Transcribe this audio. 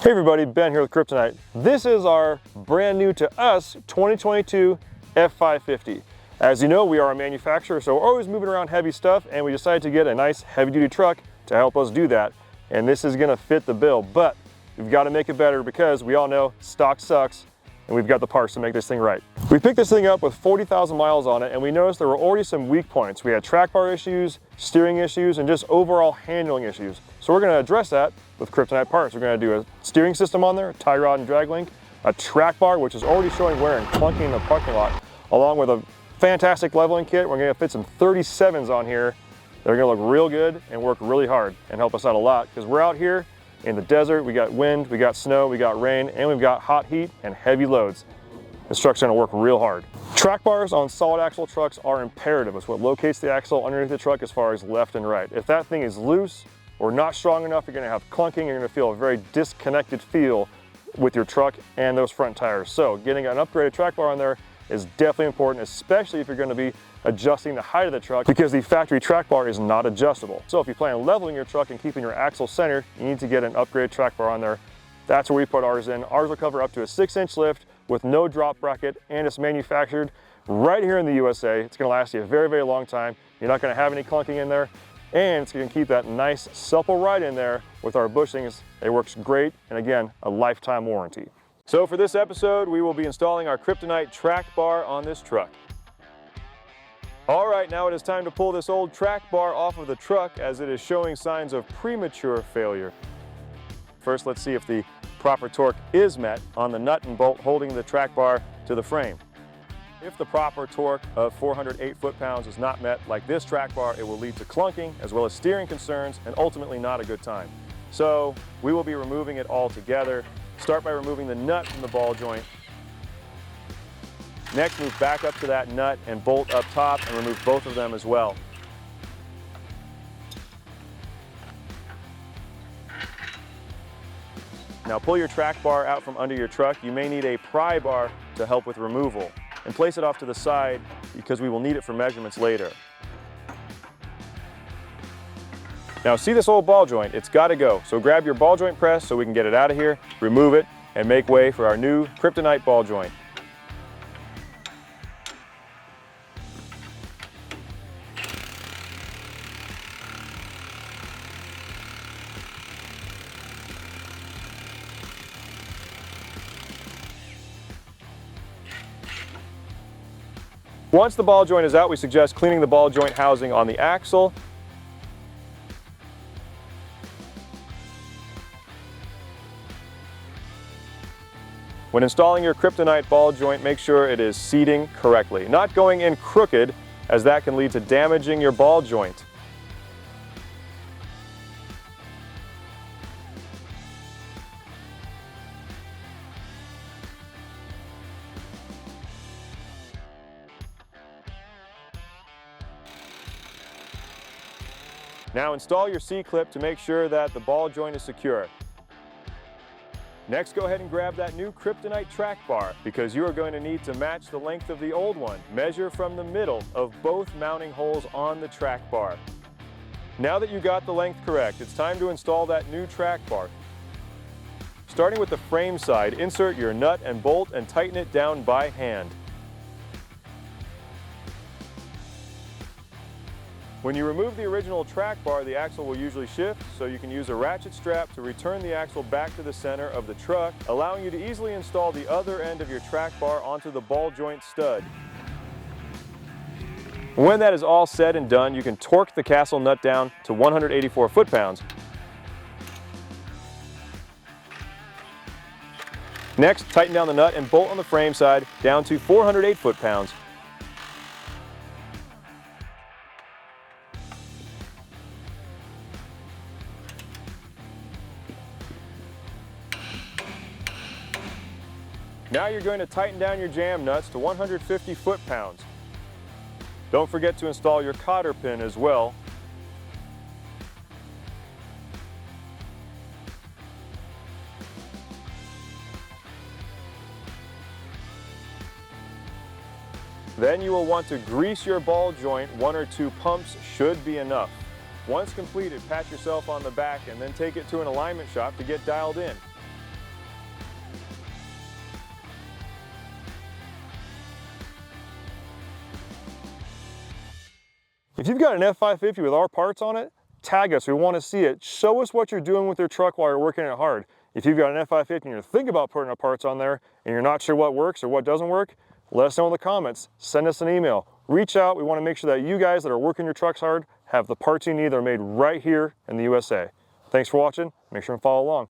Hey everybody, Ben here with Kryptonite. This is our brand new to us 2022 F-550. As you know, we are a manufacturer, so we're always moving around heavy stuff, and we decided to get a nice heavy duty truck to help us do that. And this is gonna fit the bill, but we've got to make it better because we all know stock sucks and we've got the parts to make this thing right. We picked this thing up with 40,000 miles on it, and we noticed there were already some weak points. We had track bar issues, steering issues, and just overall handling issues. So we're gonna address that with Kryptonite parts. We're gonna do a steering system on there, a tie rod and drag link, a track bar, which is already showing wear and clunking in the parking lot, along with a fantastic leveling kit. We're gonna fit some 37s on here. They're gonna look real good and work really hard and help us out a lot, because we're out here in the desert. We got wind, we got snow, we got rain, and we've got hot heat and heavy loads. This truck's gonna work real hard. Track bars on solid axle trucks are imperative. It's what locates the axle underneath the truck as far as left and right. If that thing is loose or not strong enough, you're gonna have clunking, you're gonna feel a very disconnected feel with your truck and those front tires. So getting an upgraded track bar on there is definitely important, especially if you're gonna be adjusting the height of the truck, because the factory track bar is not adjustable. So if you plan on leveling your truck and keeping your axle centered, you need to get an upgraded track bar on there. That's where we put ours in. Ours will cover up to a 6-inch lift with no drop bracket, and it's manufactured right here in the USA. It's gonna last you a very, very long time. You're not gonna have any clunking in there, and it's gonna keep that nice, supple ride in there with our bushings. It works great, and again, a lifetime warranty. So for this episode, we will be installing our Kryptonite track bar on this truck. All right, now it is time to pull this old track bar off of the truck, as it is showing signs of premature failure. First, let's see if the proper torque is met on the nut and bolt holding the track bar to the frame. If the proper torque of 408 foot-pounds is not met, like this track bar, it will lead to clunking as well as steering concerns, and ultimately not a good time. So we will be removing it all together. Start by removing the nut from the ball joint. Next, move back up to that nut and bolt up top and remove both of them as well. Now pull your track bar out from under your truck. You may need a pry bar to help with removal, and place it off to the side because we will need it for measurements later. Now see this old ball joint? It's got to go. So grab your ball joint press so we can get it out of here, remove it, and make way for our new Kryptonite ball joint. Once the ball joint is out, we suggest cleaning the ball joint housing on the axle. When installing your Kryptonite ball joint, make sure it is seating correctly, not going in crooked, as that can lead to damaging your ball joint. Now install your C-clip to make sure that the ball joint is secure. Next, go ahead and grab that new Kryptonite track bar, because you are going to need to match the length of the old one. Measure from the middle of both mounting holes on the track bar. Now that you got the length correct, it's time to install that new track bar. Starting with the frame side, insert your nut and bolt and tighten it down by hand. When you remove the original track bar, the axle will usually shift, so you can use a ratchet strap to return the axle back to the center of the truck, allowing you to easily install the other end of your track bar onto the ball joint stud. When that is all said and done, you can torque the castle nut down to 184 foot-pounds. Next, tighten down the nut and bolt on the frame side down to 408 foot-pounds. Now you're going to tighten down your jam nuts to 150 foot-pounds. Don't forget to install your cotter pin as well. Then you will want to grease your ball joint. 1 or 2 pumps should be enough. Once completed, pat yourself on the back and then take it to an alignment shop to get dialed in. If you've got an F-550 with our parts on it, tag us, we want to see it. Show us what you're doing with your truck while you're working it hard. If you've got an F-550 and you're thinking about putting our parts on there and you're not sure what works or what doesn't work, let us know in the comments. Send us an email. Reach out. We want to make sure that you guys that are working your trucks hard have the parts you need that are made right here in the USA. Thanks for watching. Make sure and follow along.